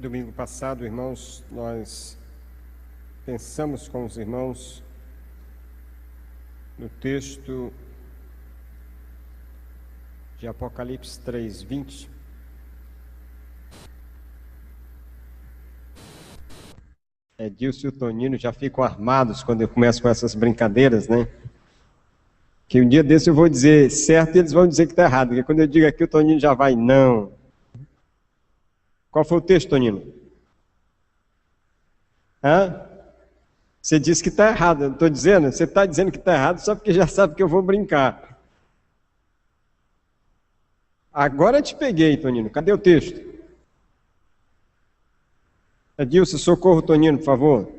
Domingo passado, irmãos, nós pensamos com os irmãos no texto de Apocalipse 3:20. Edilson e o Tonino já ficam armados quando eu começo com essas brincadeiras, né? Que um dia desse eu vou dizer certo e eles vão dizer que está errado, porque quando eu digo aqui o Tonino já vai, não. Qual foi o texto, Tonino? Você disse que está errado, eu não estou dizendo? Você está dizendo que está errado só porque já sabe que eu vou brincar. Agora te peguei, Tonino. Cadê o texto? Edilson, socorro, Tonino, por favor.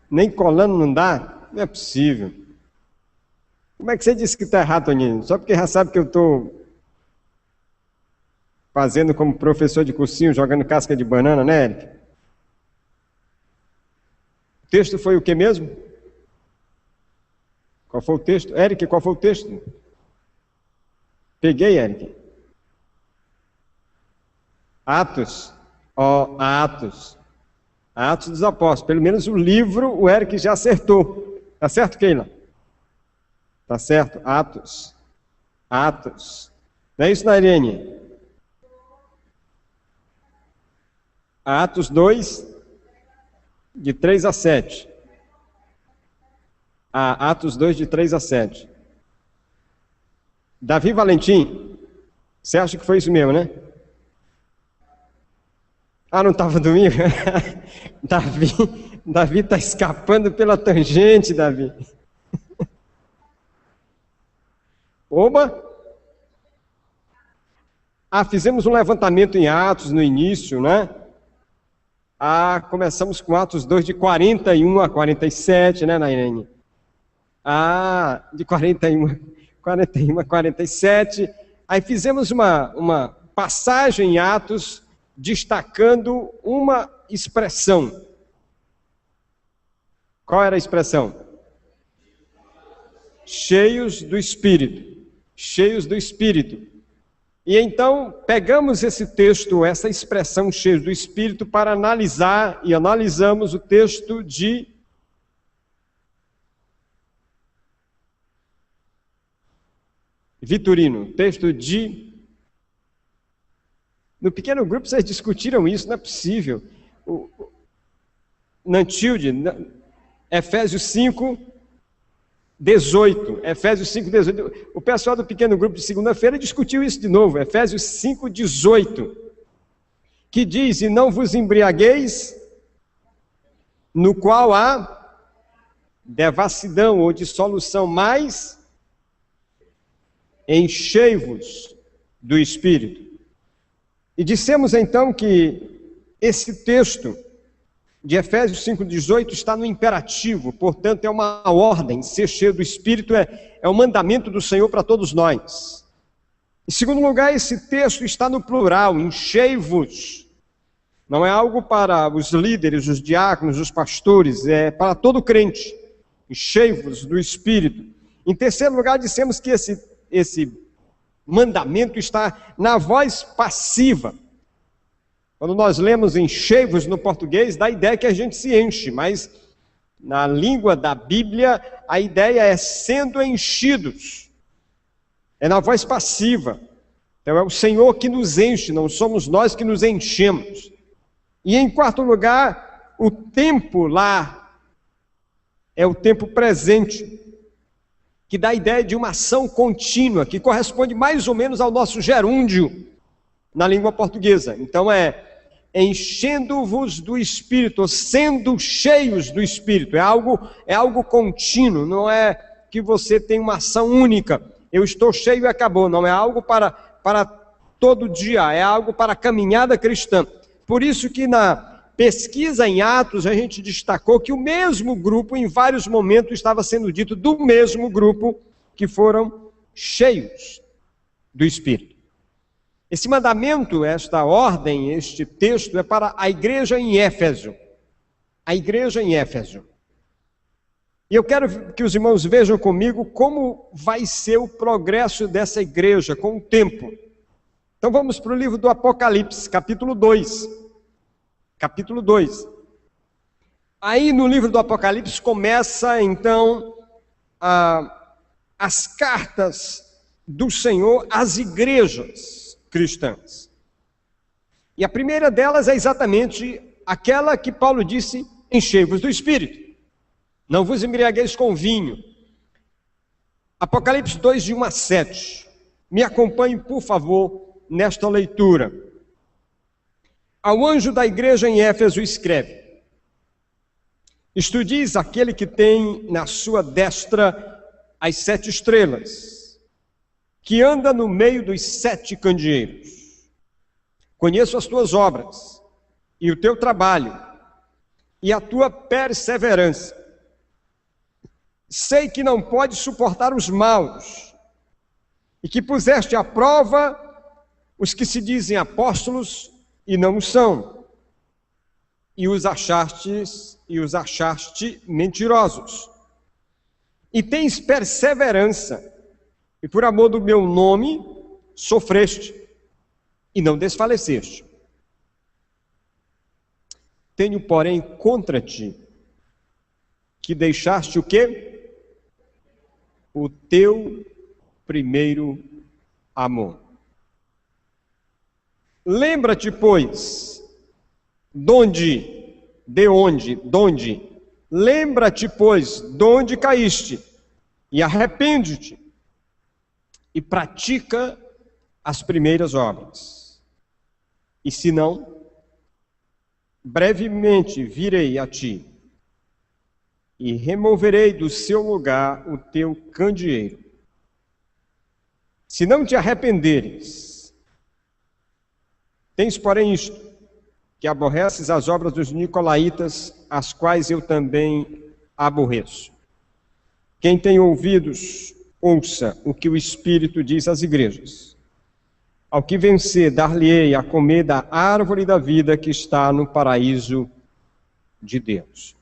Nem colando não dá? Não é possível. Como é que você disse que está errado, Tonino? Só porque já sabe que eu estou fazendo como professor de cursinho, jogando casca de banana, né, Eric? O texto foi o que mesmo? Qual foi o texto? Eric, qual foi o texto? Peguei, Eric. Atos. Atos. Atos dos Apóstolos. Pelo menos o livro o Eric já acertou. Tá certo, Keila? Tá certo. Atos. Atos. Não é isso, Nairene? Atos 2, de 3 a 7. Atos 2, de 3 a 7. Davi Valentim, você acha que foi isso mesmo, né? Não estava domingo? Davi está escapando pela tangente, Davi. Oba! Fizemos um levantamento em Atos no início, né? Começamos com Atos 2, de 41 a 47, né, Nairene? De 41 a 47. Aí fizemos uma passagem em Atos, destacando uma expressão. Qual era a expressão? Cheios do Espírito. Cheios do Espírito. E então pegamos esse texto, essa expressão cheios do Espírito, para analisar, e analisamos o texto de Vitorino, texto de... No pequeno grupo vocês discutiram isso, não é possível. Nantilde, Efésios 5, 18. Efésios 5, 18. O pessoal do pequeno grupo de segunda-feira discutiu isso de novo. Efésios 5, 18. Que diz: e não vos embriagueis, no qual há devassidão ou dissolução, mas enchei-vos do Espírito. E dissemos então que esse texto de Efésios 5,18 está no imperativo, portanto é uma ordem. Ser cheio do Espírito é o mandamento do Senhor para todos nós. Em segundo lugar, esse texto está no plural, enchei-vos. Não é algo para os líderes, os diáconos, os pastores, é para todo crente. Enchei-vos do Espírito. Em terceiro lugar, dissemos que esse mandamento está na voz passiva. Quando nós lemos enchei-vos no português, dá a ideia que a gente se enche, mas na língua da Bíblia a ideia é sendo enchidos. É na voz passiva. Então é o Senhor que nos enche, não somos nós que nos enchemos. E em quarto lugar, o tempo lá é o tempo presente, que dá a ideia de uma ação contínua, que corresponde mais ou menos ao nosso gerúndio na língua portuguesa. Então é enchendo-vos do Espírito, sendo cheios do Espírito. É algo contínuo, não é que você tem uma ação única. Eu estou cheio e acabou. Não é algo para todo dia, é algo para a caminhada cristã. Por isso que na pesquisa em Atos a gente destacou que o mesmo grupo, em vários momentos, estava sendo dito do mesmo grupo, que foram cheios do Espírito. Esse mandamento, esta ordem, este texto é para a igreja em Éfeso. A igreja em Éfeso. E eu quero que os irmãos vejam comigo como vai ser o progresso dessa igreja com o tempo. Então vamos para o livro do Apocalipse, capítulo 2. Capítulo 2. Aí no livro do Apocalipse começa então as cartas do Senhor às igrejas cristãs. E a primeira delas é exatamente aquela que Paulo disse: enchei-vos do Espírito, não vos embriagueis com vinho. Apocalipse 2, de 1 a 7. Me acompanhe, por favor, nesta leitura. Ao anjo da igreja em Éfeso escreve: isto diz aquele que tem na sua destra as 7 estrelas, que anda no meio dos 7 candeeiros. Conheço as tuas obras, e o teu trabalho, e a tua perseverança. Sei que não podes suportar os maus, e que puseste à prova os que se dizem apóstolos e não o são, e os achaste mentirosos. E tens perseverança, e por amor do meu nome sofreste, e não desfaleceste. Tenho, porém, contra ti, que deixaste o quê? O teu primeiro amor. Lembra-te, pois, de onde? Lembra-te, pois, de onde caíste, e arrepende-te, e pratica as primeiras obras. E se não, brevemente virei a ti, e removerei do seu lugar o teu candeeiro. Se não te arrependeres, tens, porém, isto, que aborreces as obras dos nicolaítas, as quais eu também aborreço. Quem tem ouvidos, ouça o que o Espírito diz às igrejas. Ao que vencer, dar-lhe-ei a comer da árvore da vida que está no paraíso de Deus.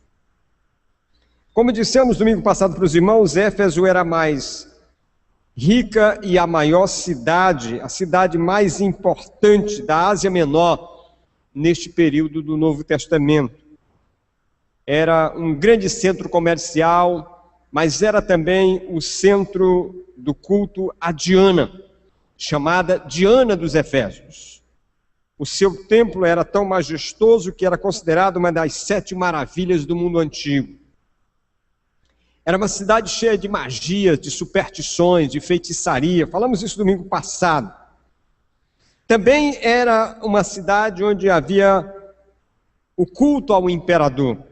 Como dissemos domingo passado para os irmãos, Éfeso era a mais rica e a maior cidade, a cidade mais importante da Ásia Menor neste período do Novo Testamento. Era um grande centro comercial, mas era também o centro do culto a Diana, chamada Diana dos Efésios. O seu templo era tão majestoso que era considerado uma das 7 maravilhas do mundo antigo. Era uma cidade cheia de magia, de superstições, de feitiçaria. Falamos isso domingo passado. Também era uma cidade onde havia o culto ao imperador.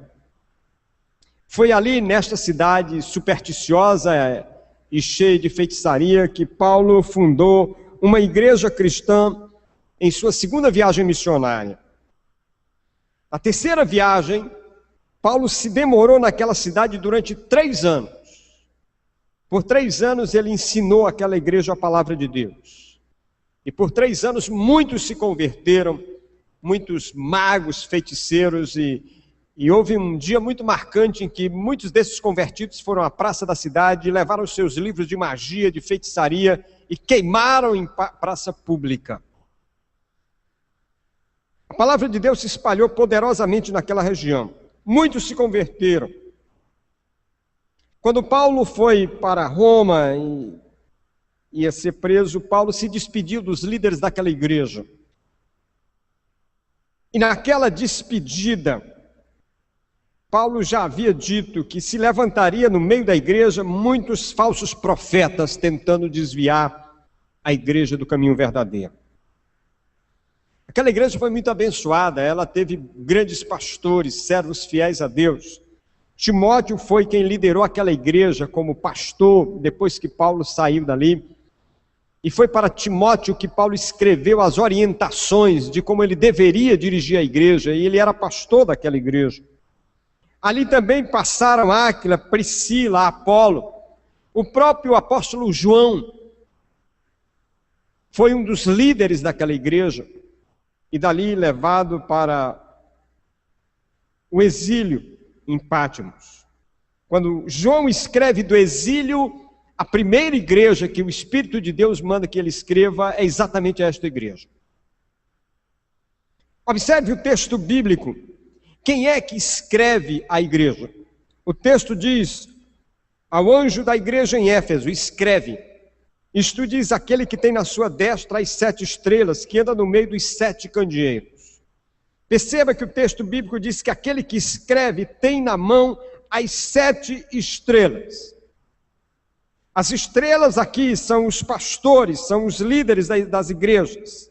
Foi ali, nesta cidade supersticiosa e cheia de feitiçaria, que Paulo fundou uma igreja cristã em sua segunda viagem missionária. Na terceira viagem, Paulo se demorou naquela cidade durante 3 anos. Por 3 anos ele ensinou àquela igreja a palavra de Deus. E por 3 anos muitos se converteram, muitos magos, feiticeiros, e houve um dia muito marcante em que muitos desses convertidos foram à praça da cidade e levaram os seus livros de magia, de feitiçaria e queimaram em praça pública. A palavra de Deus se espalhou poderosamente naquela região. Muitos se converteram. Quando Paulo foi para Roma e ia ser preso, Paulo se despediu dos líderes daquela igreja. E naquela despedida, Paulo já havia dito que se levantaria no meio da igreja muitos falsos profetas tentando desviar a igreja do caminho verdadeiro. Aquela igreja foi muito abençoada, ela teve grandes pastores, servos fiéis a Deus. Timóteo foi quem liderou aquela igreja como pastor depois que Paulo saiu dali. E foi para Timóteo que Paulo escreveu as orientações de como ele deveria dirigir a igreja, e ele era pastor daquela igreja. Ali também passaram Áquila, Priscila, Apolo. O próprio apóstolo João foi um dos líderes daquela igreja, e dali levado para o exílio em Pátimos. Quando João escreve do exílio a primeira igreja que o Espírito de Deus manda que ele escreva é exatamente esta igreja. Observe o texto bíblico. Quem é que escreve a igreja? O texto diz: ao anjo da igreja em Éfeso, escreve. Isto diz aquele que tem na sua destra as 7 estrelas, que anda no meio dos 7 candeeiros. Perceba que o texto bíblico diz que aquele que escreve tem na mão as 7 estrelas. As estrelas aqui são os pastores, são os líderes das igrejas.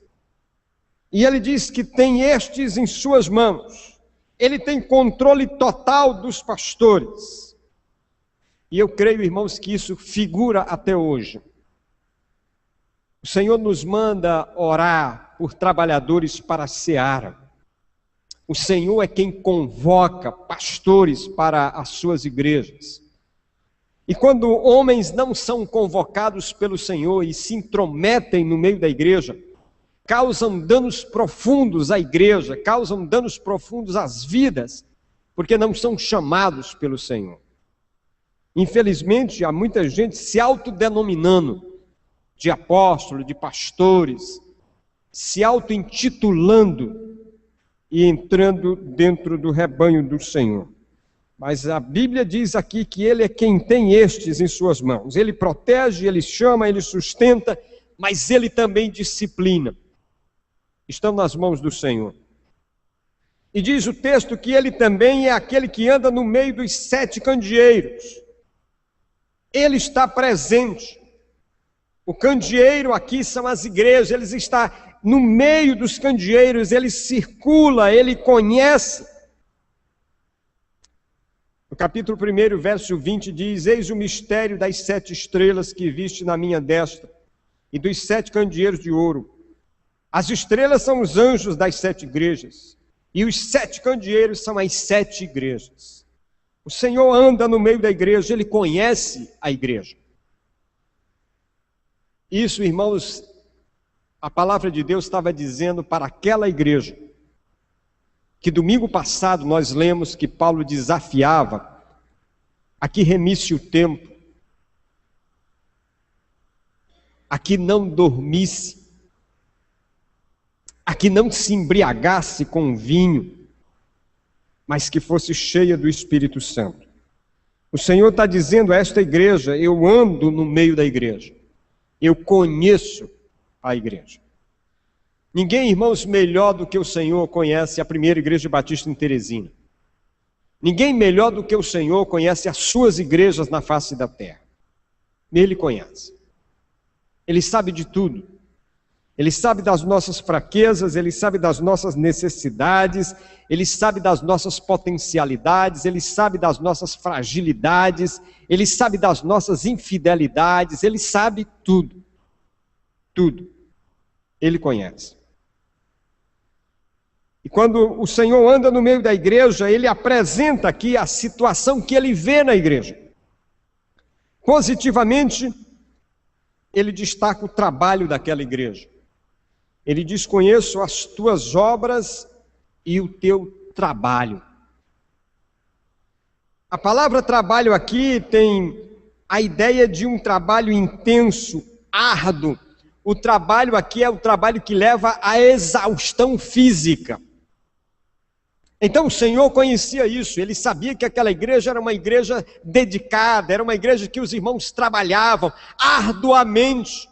E ele diz que tem estes em suas mãos. Ele tem controle total dos pastores. E eu creio, irmãos, que isso figura até hoje. O Senhor nos manda orar por trabalhadores para a seara. O Senhor é quem convoca pastores para as suas igrejas. E quando homens não são convocados pelo Senhor e se intrometem no meio da igreja, causam danos profundos à igreja, causam danos profundos às vidas, porque não são chamados pelo Senhor. Infelizmente, há muita gente se autodenominando de apóstolo, de pastores, se auto-intitulando e entrando dentro do rebanho do Senhor. Mas a Bíblia diz aqui que ele é quem tem estes em suas mãos. Ele protege, ele chama, ele sustenta, mas ele também disciplina. Estão nas mãos do Senhor. E diz o texto que ele também é aquele que anda no meio dos 7 candeeiros. Ele está presente. O candeeiro aqui são as igrejas, ele está no meio dos candeeiros, ele circula, ele conhece. No capítulo 1, verso 20 diz: eis o mistério das 7 estrelas que viste na minha destra e dos 7 candeeiros de ouro. As estrelas são os anjos das 7 igrejas e os 7 candeeiros são as 7 igrejas. O Senhor anda no meio da igreja, ele conhece a igreja. Isso, irmãos, a palavra de Deus estava dizendo para aquela igreja, que domingo passado nós lemos que Paulo desafiava a que remisse o tempo, a que não dormisse, a que não se embriagasse com vinho, mas que fosse cheia do Espírito Santo. O Senhor está dizendo a esta igreja: eu ando no meio da igreja, eu conheço a igreja. Ninguém, irmãos, melhor do que o Senhor conhece a primeira igreja batista em Teresina. Ninguém melhor do que o Senhor conhece as suas igrejas na face da terra. Ele conhece. Ele sabe de tudo. Ele sabe das nossas fraquezas, ele sabe das nossas necessidades, ele sabe das nossas potencialidades, ele sabe das nossas fragilidades, ele sabe das nossas infidelidades, ele sabe tudo. Tudo. Ele conhece. E quando o Senhor anda no meio da igreja, ele apresenta aqui a situação que ele vê na igreja. Positivamente, ele destaca o trabalho daquela igreja. Ele diz: conheço as tuas obras e o teu trabalho. A palavra trabalho aqui tem a ideia de um trabalho intenso, árduo. O trabalho aqui é o trabalho que leva à exaustão física. Então o Senhor conhecia isso, ele sabia que aquela igreja era uma igreja dedicada, era uma igreja que os irmãos trabalhavam arduamente.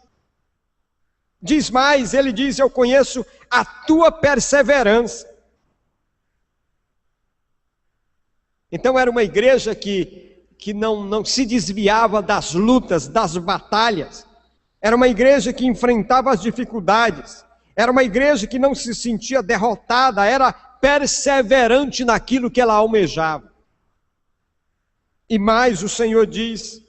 Diz mais, ele diz: eu conheço a tua perseverança. Então era uma igreja que não se desviava das lutas, das batalhas. Era uma igreja que enfrentava as dificuldades. Era uma igreja que não se sentia derrotada, era perseverante naquilo que ela almejava. E mais, o Senhor diz: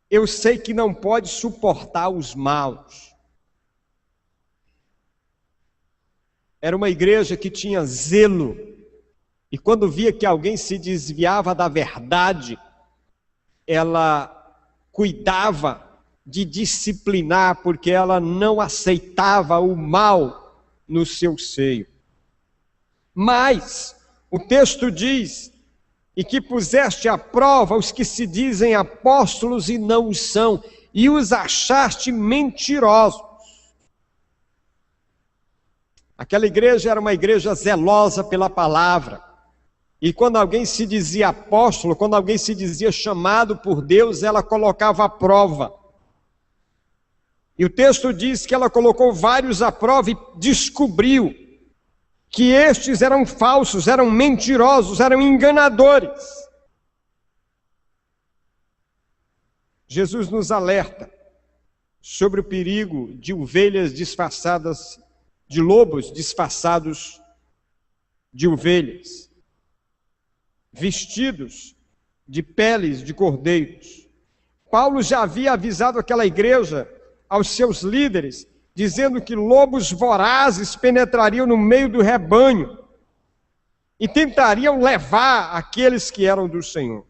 eu sei que não pode suportar os maus. Era uma igreja que tinha zelo, e quando via que alguém se desviava da verdade, ela cuidava de disciplinar, porque ela não aceitava o mal no seu seio. Mas o texto diz, e que puseste à prova os que se dizem apóstolos e não o são, e os achaste mentirosos. Aquela igreja era uma igreja zelosa pela palavra, e quando alguém se dizia apóstolo, quando alguém se dizia chamado por Deus, ela colocava à prova. E o texto diz que ela colocou vários à prova e descobriu que estes eram falsos, eram mentirosos, eram enganadores. Jesus nos alerta sobre o perigo de ovelhas disfarçadas, de lobos disfarçados de ovelhas, vestidos de peles de cordeiros. Paulo já havia avisado aquela igreja, aos seus líderes, dizendo que lobos vorazes penetrariam no meio do rebanho e tentariam levar aqueles que eram do Senhor.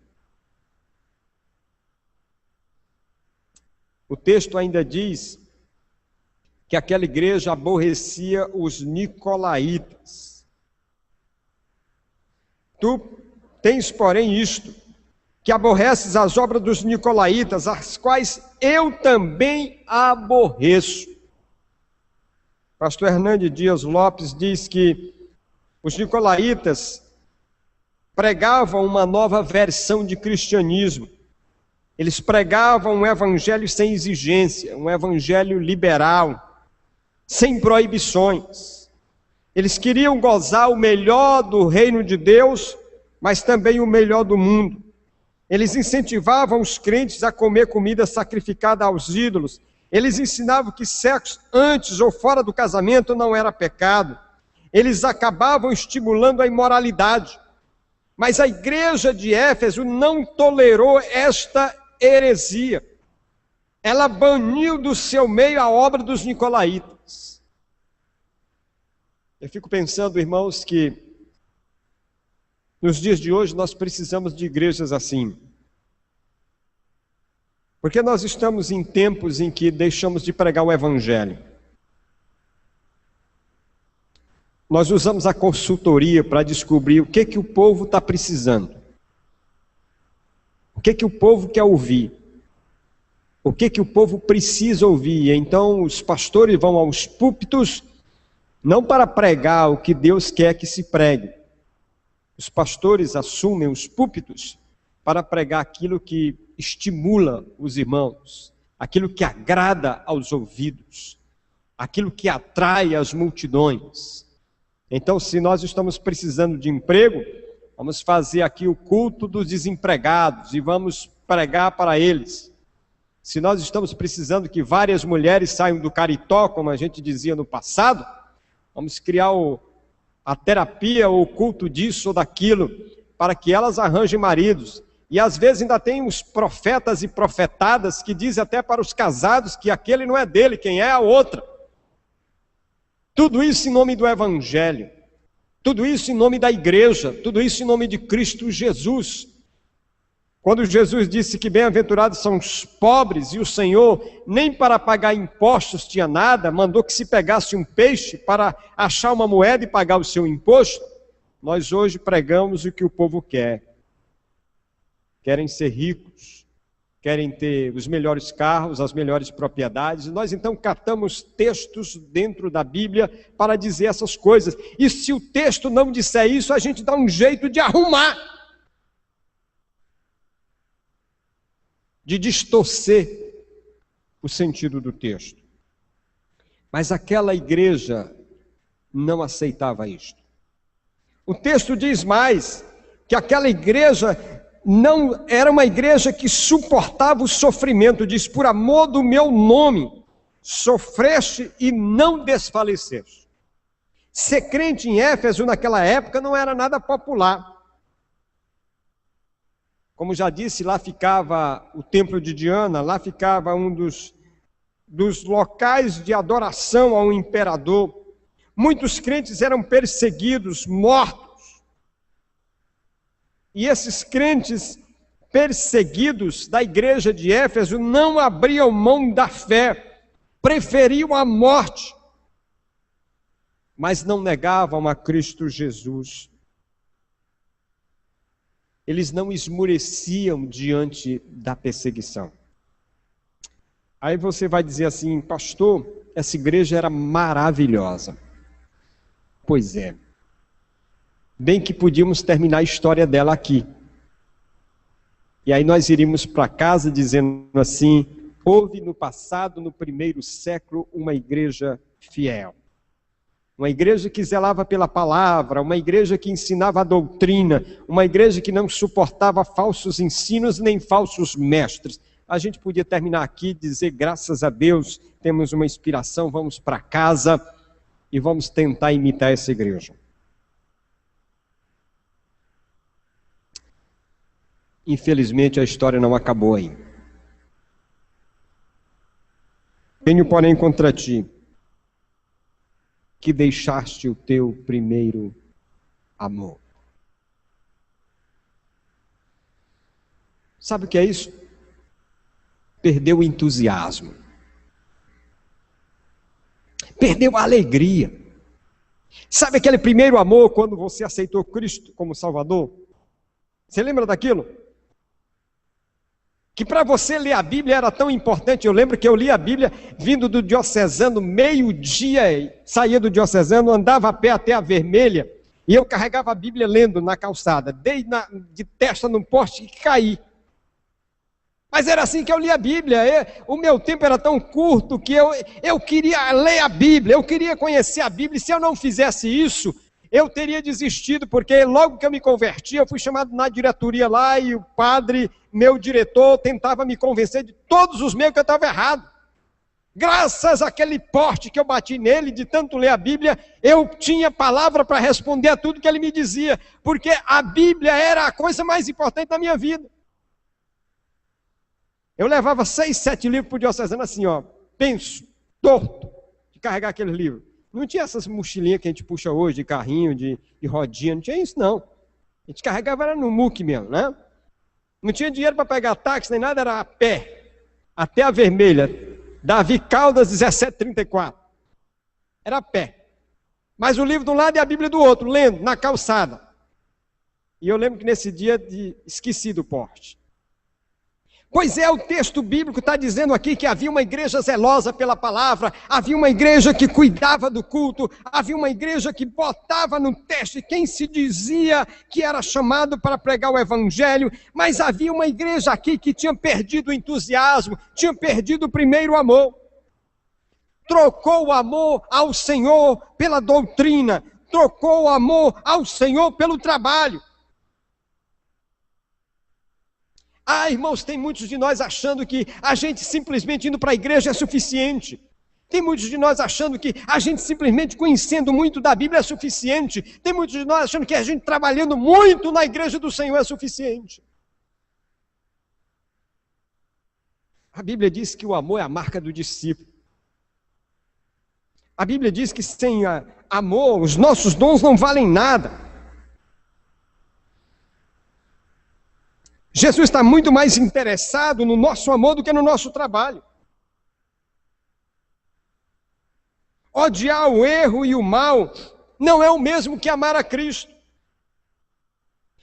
O texto ainda diz que aquela igreja aborrecia os nicolaítas. Tu tens, porém, isto, que aborreces as obras dos nicolaítas, as quais eu também aborreço. Pastor Hernandes Dias Lopes diz que os nicolaítas pregavam uma nova versão de cristianismo. Eles pregavam um evangelho sem exigência, um evangelho liberal, sem proibições. Eles queriam gozar o melhor do reino de Deus, mas também o melhor do mundo. Eles incentivavam os crentes a comer comida sacrificada aos ídolos. Eles ensinavam que sexo antes ou fora do casamento não era pecado. Eles acabavam estimulando a imoralidade. Mas a igreja de Éfeso não tolerou esta heresia. Ela baniu do seu meio a obra dos nicolaítas. Eu fico pensando, irmãos, que nos dias de hoje nós precisamos de igrejas assim. Porque nós estamos em tempos em que deixamos de pregar o evangelho. Nós usamos a consultoria para descobrir o que o povo está precisando. O que o povo quer ouvir. O que o povo precisa ouvir. Então os pastores vão aos púlpitos não para pregar o que Deus quer que se pregue. Os pastores assumem os púlpitos para pregar aquilo que estimula os irmãos, aquilo que agrada aos ouvidos, aquilo que atrai as multidões. Então, se nós estamos precisando de emprego, vamos fazer aqui o culto dos desempregados e vamos pregar para eles. Se nós estamos precisando que várias mulheres saiam do caritó, como a gente dizia no passado, vamos criar a terapia ou o culto disso ou daquilo, para que elas arranjem maridos. E às vezes ainda tem uns profetas e profetadas que dizem até para os casados que aquele não é dele, quem é a outra. Tudo isso em nome do evangelho, tudo isso em nome da igreja, tudo isso em nome de Cristo Jesus. Quando Jesus disse que bem-aventurados são os pobres, e o Senhor nem para pagar impostos tinha nada, mandou que se pegasse um peixe para achar uma moeda e pagar o seu imposto, nós hoje pregamos o que o povo quer. Querem ser ricos, querem ter os melhores carros, as melhores propriedades. Nós então catamos textos dentro da Bíblia para dizer essas coisas. E se o texto não disser isso, a gente dá um jeito de arrumar, de distorcer o sentido do texto. Mas aquela igreja não aceitava isto. O texto diz mais, que aquela igreja não era uma igreja que suportava o sofrimento. Diz, por amor do meu nome, sofreste e não desfaleceste. Ser crente em Éfeso naquela época não era nada popular. Como já disse, lá ficava o templo de Diana, lá ficava um dos locais de adoração ao imperador. Muitos crentes eram perseguidos, mortos. E esses crentes perseguidos da igreja de Éfeso não abriam mão da fé, preferiam a morte, mas não negavam a Cristo Jesus. eles não esmoreciam diante da perseguição. Aí você vai dizer assim, pastor, essa igreja era maravilhosa. Pois é. Bem que podíamos terminar a história dela aqui. E aí nós iríamos para casa dizendo assim, houve no passado, no primeiro século, uma igreja fiel. Uma igreja que zelava pela palavra, uma igreja que ensinava a doutrina, uma igreja que não suportava falsos ensinos nem falsos mestres. A gente podia terminar aqui e dizer, graças a Deus, temos uma inspiração, vamos para casa e vamos tentar imitar essa igreja. Infelizmente, a história não acabou aí. Tenho, porém, contra ti, que deixaste o teu primeiro amor. Sabe o que é isso? Perdeu o entusiasmo. Perdeu a alegria. Sabe aquele primeiro amor quando você aceitou Cristo como Salvador? Você lembra daquilo? Que para você ler a Bíblia era tão importante. Eu lembro que eu li a Bíblia vindo do diocesano, meio-dia, saía do diocesano, andava a pé até a Vermelha, e eu carregava a Bíblia lendo na calçada, dei de testa num poste e caí. Mas era assim que eu li a Bíblia. O meu tempo era tão curto que eu queria ler a Bíblia, eu queria conhecer a Bíblia, e se eu não fizesse isso, eu teria desistido, porque logo que eu me converti, eu fui chamado na diretoria lá, e o padre, meu diretor, tentava me convencer de todos os meios que eu estava errado. Graças àquele porte que eu bati nele, de tanto ler a Bíblia, eu tinha palavra para responder a tudo que ele me dizia, porque a Bíblia era a coisa mais importante da minha vida. Eu levava 6, 7 livros para o diocesano assim, ó, penso, torto, de carregar aqueles livros. Não tinha essas mochilinhas que a gente puxa hoje, de carrinho, de rodinha, não tinha isso não. A gente carregava era no muque mesmo, né? Não tinha dinheiro para pegar táxi nem nada, era a pé, até a Vermelha, Davi Caldas 1734. Era a pé. Mas o livro de um lado e a Bíblia do outro, lendo, na calçada. E eu lembro que nesse dia esqueci do porte. Pois é, o texto bíblico está dizendo aqui que havia uma igreja zelosa pela palavra, havia uma igreja que cuidava do culto, havia uma igreja que botava no teste quem se dizia que era chamado para pregar o evangelho, mas havia uma igreja aqui que tinha perdido o entusiasmo, tinha perdido o primeiro amor. Trocou o amor ao Senhor pela doutrina, trocou o amor ao Senhor pelo trabalho. Ah, irmãos, tem muitos de nós achando que a gente simplesmente indo para a igreja é suficiente. Tem muitos de nós achando que a gente simplesmente conhecendo muito da Bíblia é suficiente. Tem muitos de nós achando que a gente trabalhando muito na igreja do Senhor é suficiente. A Bíblia diz que o amor é a marca do discípulo. A Bíblia diz que sem amor os nossos dons não valem nada. Jesus está muito mais interessado no nosso amor do que no nosso trabalho. Odiar o erro e o mal não é o mesmo que amar a Cristo.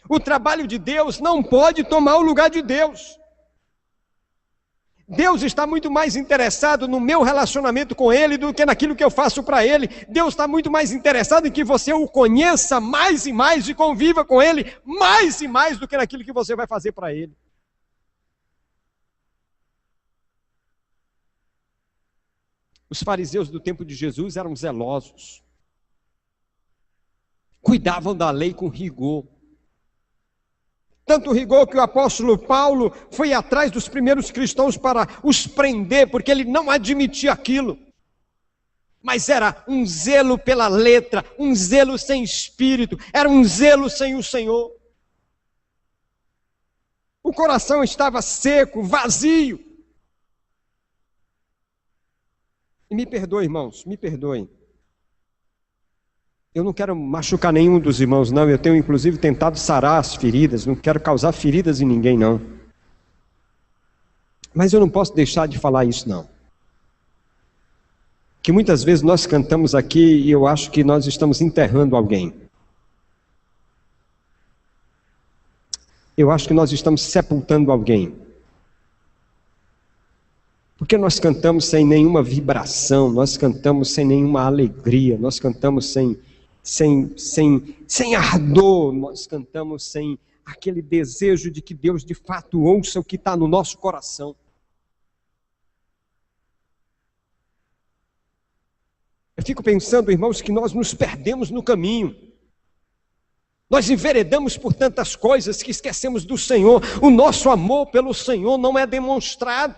O trabalho de Deus não pode tomar o lugar de Deus. Deus está muito mais interessado no meu relacionamento com Ele do que naquilo que eu faço para Ele. Deus está muito mais interessado em que você o conheça mais e mais e conviva com Ele mais e mais do que naquilo que você vai fazer para Ele. Os fariseus do tempo de Jesus eram zelosos. Cuidavam da lei com rigor. Tanto rigor que o apóstolo Paulo foi atrás dos primeiros cristãos para os prender, porque ele não admitia aquilo. Mas era um zelo pela letra, um zelo sem espírito, era um zelo sem o Senhor. O coração estava seco, vazio. E me perdoe, irmãos, me perdoem. Eu não quero machucar nenhum dos irmãos, não. Eu tenho, inclusive, tentado sarar as feridas. Não quero causar feridas em ninguém, não. Mas eu não posso deixar de falar isso, não. Que muitas vezes nós cantamos aqui e eu acho que nós estamos enterrando alguém. eu acho que nós estamos sepultando alguém. Porque nós cantamos sem nenhuma vibração, nós cantamos sem nenhuma alegria, nós cantamos sem ardor, nós cantamos sem aquele desejo de que Deus de fato ouça o que está no nosso coração. Eu fico pensando, irmãos, que nós nos perdemos no caminho. Nós enveredamos por tantas coisas que esquecemos do Senhor. O nosso amor pelo Senhor não é demonstrado.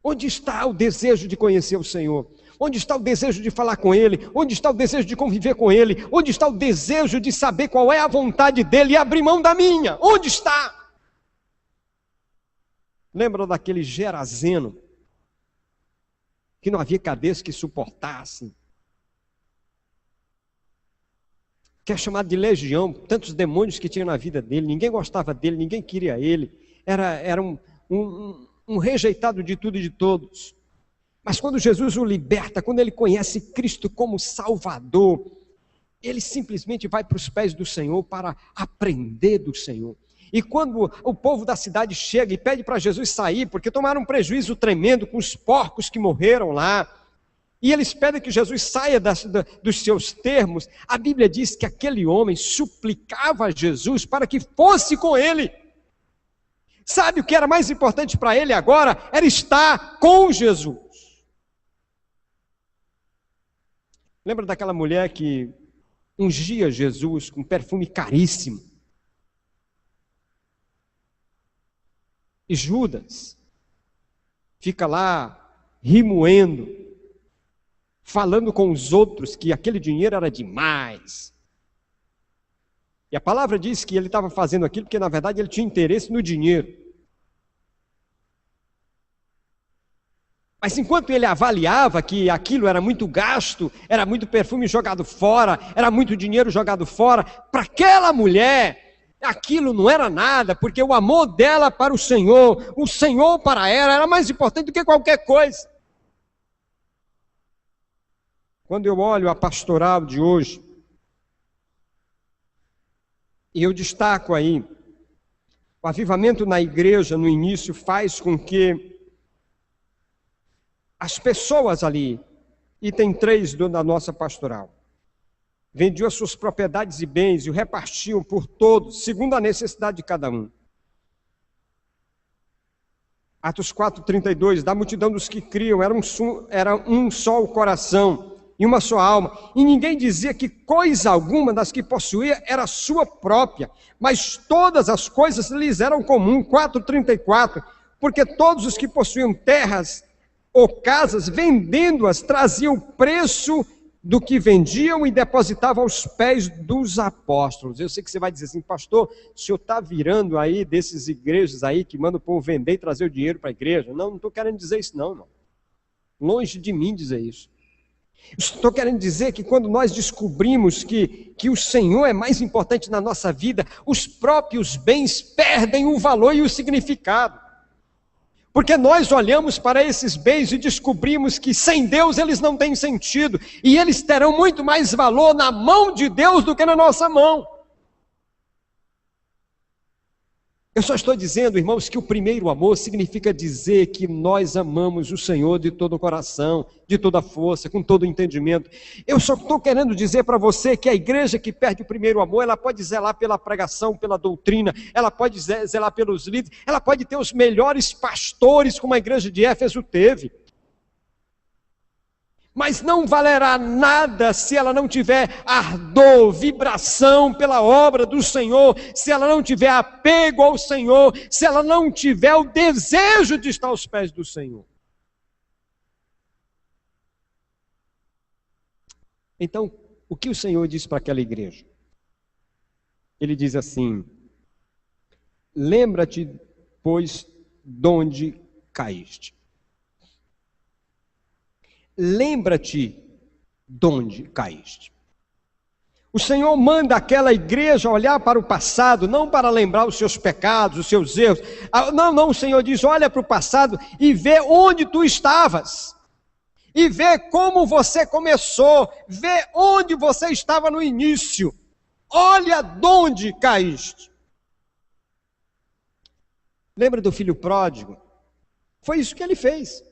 Onde está o desejo de conhecer o Senhor? Onde está o desejo de falar com Ele? Onde está o desejo de conviver com Ele? Onde está o desejo de saber qual é a vontade dEle e abrir mão da minha? Onde está? Lembra daquele Gerazeno? Que não havia cabeça que suportasse. Que é chamado de legião, tantos demônios que tinha na vida dele, ninguém gostava dele, ninguém queria ele. Era um rejeitado de tudo e de todos. Mas quando Jesus o liberta, quando ele conhece Cristo como Salvador, ele simplesmente vai para os pés do Senhor para aprender do Senhor. E quando o povo da cidade chega e pede para Jesus sair, porque tomaram um prejuízo tremendo com os porcos que morreram lá, e eles pedem que Jesus saia dos seus termos, a Bíblia diz que aquele homem suplicava a Jesus para que fosse com ele. Sabe o que era mais importante para ele agora? Era estar com Jesus. Lembra daquela mulher que ungia Jesus com perfume caríssimo? E Judas fica lá remoendo, falando com os outros que aquele dinheiro era demais. E a palavra diz que ele estava fazendo aquilo porque na verdade ele tinha interesse no dinheiro. Mas enquanto ele avaliava que aquilo era muito gasto, era muito perfume jogado fora, era muito dinheiro jogado fora, para aquela mulher, aquilo não era nada, porque o amor dela para o Senhor para ela era mais importante do que qualquer coisa. Quando eu olho a pastoral de hoje, e eu destaco aí, o avivamento na igreja no início faz com que as pessoas ali, item 3 da nossa pastoral, vendiam as suas propriedades e bens e o repartiam por todos, segundo a necessidade de cada um. Atos 4:32, da multidão dos que criam, era um só o coração e uma só alma, e ninguém dizia que coisa alguma das que possuía era sua própria, mas todas as coisas lhes eram comum. 4:34, porque todos os que possuíam terras ou casas, vendendo-as, traziam o preço do que vendiam e depositavam aos pés dos apóstolos. Eu sei que você vai dizer assim, pastor, o senhor está virando aí desses igrejas aí que mandam o povo vender e trazer o dinheiro para a igreja? Não estou querendo dizer isso não, irmão. Longe de mim dizer isso. Estou querendo dizer que quando nós descobrimos que o Senhor é mais importante na nossa vida, os próprios bens perdem o valor e o significado. Porque nós olhamos para esses bens e descobrimos que sem Deus eles não têm sentido. E eles terão muito mais valor na mão de Deus do que na nossa mão. Eu só estou dizendo, irmãos, que o primeiro amor significa dizer que nós amamos o Senhor de todo o coração, de toda a força, com todo o entendimento. Eu só estou querendo dizer para você que a igreja que perde o primeiro amor, ela pode zelar pela pregação, pela doutrina, ela pode zelar pelos líderes, ela pode ter os melhores pastores, como a igreja de Éfeso teve. Mas não valerá nada se ela não tiver ardor, vibração pela obra do Senhor, se ela não tiver apego ao Senhor, se ela não tiver o desejo de estar aos pés do Senhor. Então, o que o Senhor diz para aquela igreja? Ele diz assim: lembra-te, pois, de onde caíste. Lembra-te de onde caíste. O Senhor manda aquela igreja olhar para o passado, não para lembrar os seus pecados, os seus erros. Não, o Senhor diz, olha para o passado e vê onde tu estavas. e vê como você começou, vê onde você estava no início. Olha de onde caíste. Lembra do filho pródigo? Foi isso que ele fez.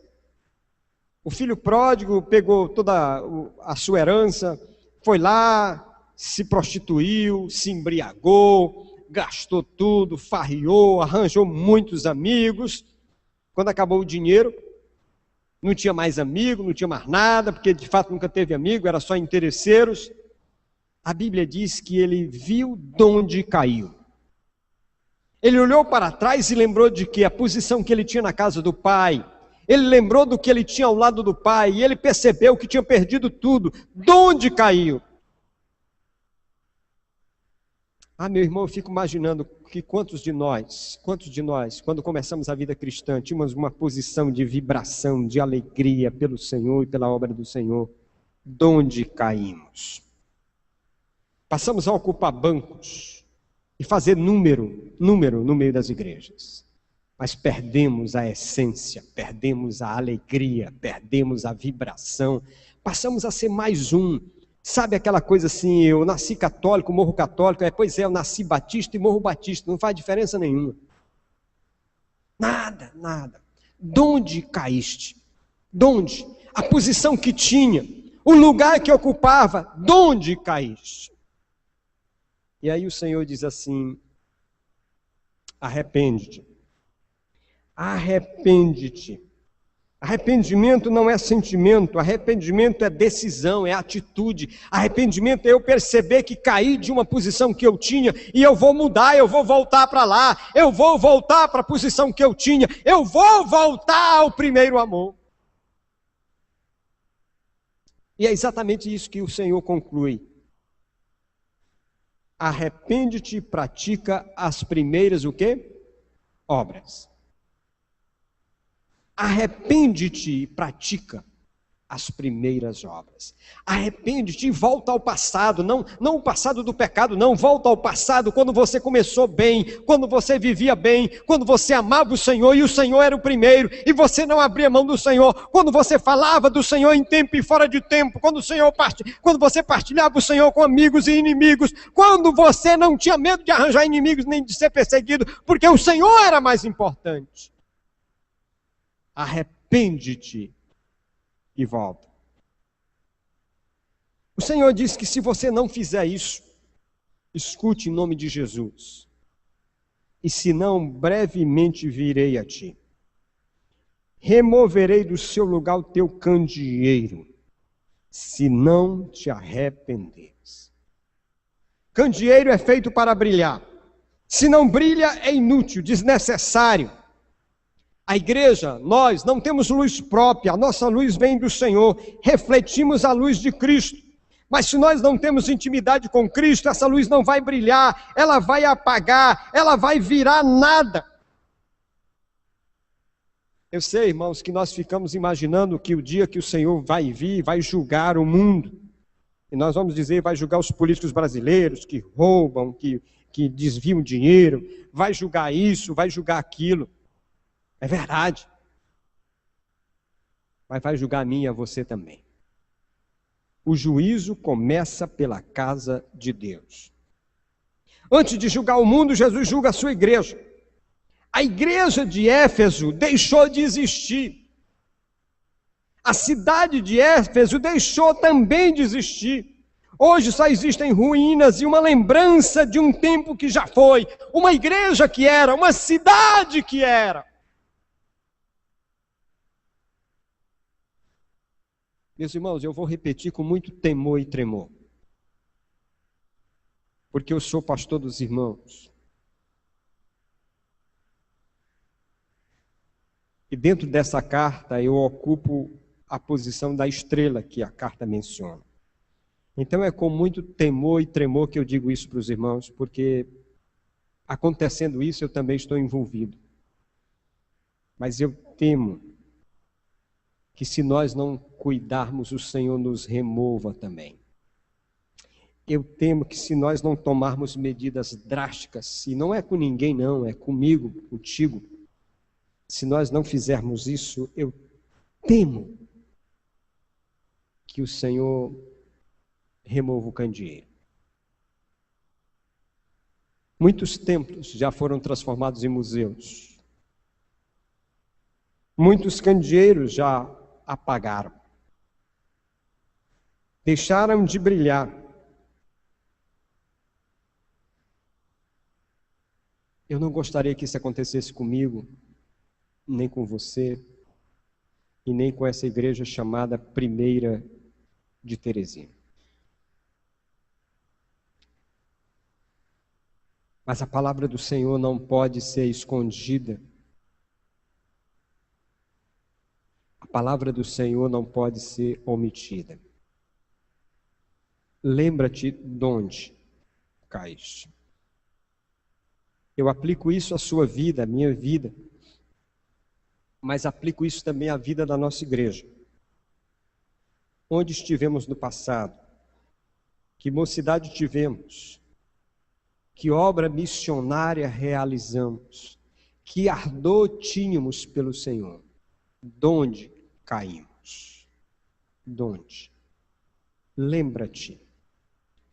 O filho pródigo pegou toda a sua herança, foi lá, se prostituiu, se embriagou, gastou tudo, farriou, arranjou muitos amigos. Quando acabou o dinheiro, não tinha mais amigo, não tinha mais nada, porque de fato nunca teve amigo, era só interesseiros. A Bíblia diz que ele viu de onde caiu. Ele olhou para trás e lembrou de que a posição que ele tinha na casa do pai, ele lembrou do que ele tinha ao lado do pai, e ele percebeu que tinha perdido tudo. De onde caiu? Meu irmão, eu fico imaginando que quantos de nós, quando começamos a vida cristã, tínhamos uma posição de vibração, de alegria pelo Senhor e pela obra do Senhor. De onde caímos? Passamos a ocupar bancos e fazer número no meio das igrejas. Mas perdemos a essência, perdemos a alegria, perdemos a vibração, passamos a ser mais um. Sabe aquela coisa assim, eu nasci católico, morro católico, pois é, eu nasci batista e morro batista, não faz diferença nenhuma. Nada. De onde caíste? De onde? A posição que tinha, o lugar que ocupava, de onde caíste? E aí o Senhor diz assim, arrepende-te. Arrepende-te. Arrependimento não é sentimento, arrependimento é decisão, é atitude. Arrependimento é eu perceber que caí de uma posição que eu tinha e eu vou mudar, eu vou voltar para lá, eu vou voltar para a posição que eu tinha, eu vou voltar ao primeiro amor. E é exatamente isso que o Senhor conclui. Arrepende-te e pratica as primeiras o quê? Obras. Arrepende-te e pratica as primeiras obras. Arrepende-te e volta ao passado, não o passado do pecado, não, volta ao passado, quando você começou bem, quando você vivia bem, quando você amava o Senhor e o Senhor era o primeiro, e você não abria mão do Senhor, quando você falava do Senhor em tempo e fora de tempo, quando você partilhava o Senhor com amigos e inimigos, quando você não tinha medo de arranjar inimigos nem de ser perseguido, porque o Senhor era mais importante. Arrepende-te e volta. O Senhor diz que se você não fizer isso, escute em nome de Jesus. E se não, brevemente virei a ti. Removerei do seu lugar o teu candeeiro, se não te arrependeres. Candeeiro é feito para brilhar. Se não brilha, é inútil, desnecessário. A igreja, nós não temos luz própria, a nossa luz vem do Senhor, refletimos a luz de Cristo. Mas se nós não temos intimidade com Cristo, essa luz não vai brilhar, ela vai apagar, ela vai virar nada. Eu sei, irmãos, que nós ficamos imaginando que o dia que o Senhor vai vir, vai julgar o mundo. E nós vamos dizer, vai julgar os políticos brasileiros que roubam, que desviam dinheiro, vai julgar isso, vai julgar aquilo. É verdade. Mas vai julgar a mim e a você também. O juízo começa pela casa de Deus. Antes de julgar o mundo, Jesus julga a sua igreja. A igreja de Éfeso deixou de existir. A cidade de Éfeso deixou também de existir. Hoje só existem ruínas e uma lembrança de um tempo que já foi. Uma igreja que era, uma cidade que era. Meus irmãos, eu vou repetir com muito temor e tremor, porque eu sou pastor dos irmãos. E dentro dessa carta eu ocupo a posição da estrela que a carta menciona. Então é com muito temor e tremor que eu digo isso para os irmãos, porque acontecendo isso eu também estou envolvido. Mas eu temo que se nós não cuidarmos, o Senhor nos remova também. Eu temo que se nós não tomarmos medidas drásticas, e não é com ninguém não, é comigo, contigo, se nós não fizermos isso, eu temo que o Senhor remova o candeeiro. Muitos templos já foram transformados em museus. Muitos candeeiros já apagaram. Deixaram de brilhar. Eu não gostaria que isso acontecesse comigo, nem com você, e nem com essa igreja chamada Primeira de Teresina. Mas a palavra do Senhor não pode ser escondida. A palavra do Senhor não pode ser omitida. Lembra-te de onde caíste. Eu aplico isso à sua vida, à minha vida, mas aplico isso também à vida da nossa igreja. Onde estivemos no passado, que mocidade tivemos, que obra missionária realizamos, que ardor tínhamos pelo Senhor, donde caímos, donde? Lembra-te,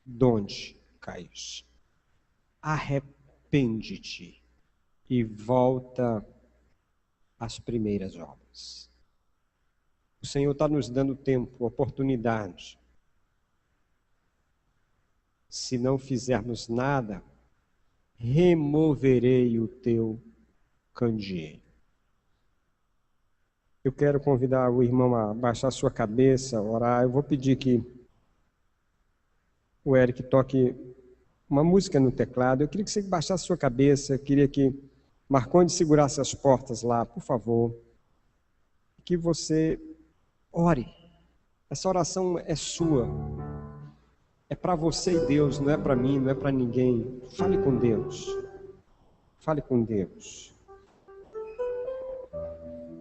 donde caíste, arrepende-te e volta às primeiras obras. O Senhor está nos dando tempo, oportunidade. Se não fizermos nada, removerei o teu candeeiro. Eu quero convidar o irmão a baixar sua cabeça, orar. Eu vou pedir que o Eric toque uma música no teclado. Eu queria que você baixasse sua cabeça. Eu queria que Marcondes segurasse as portas lá, por favor. Que você ore. Essa oração é sua. É para você e Deus, não é para mim, não é para ninguém. Fale com Deus. Fale com Deus.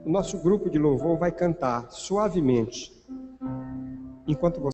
O nosso grupo de louvor vai cantar suavemente, enquanto você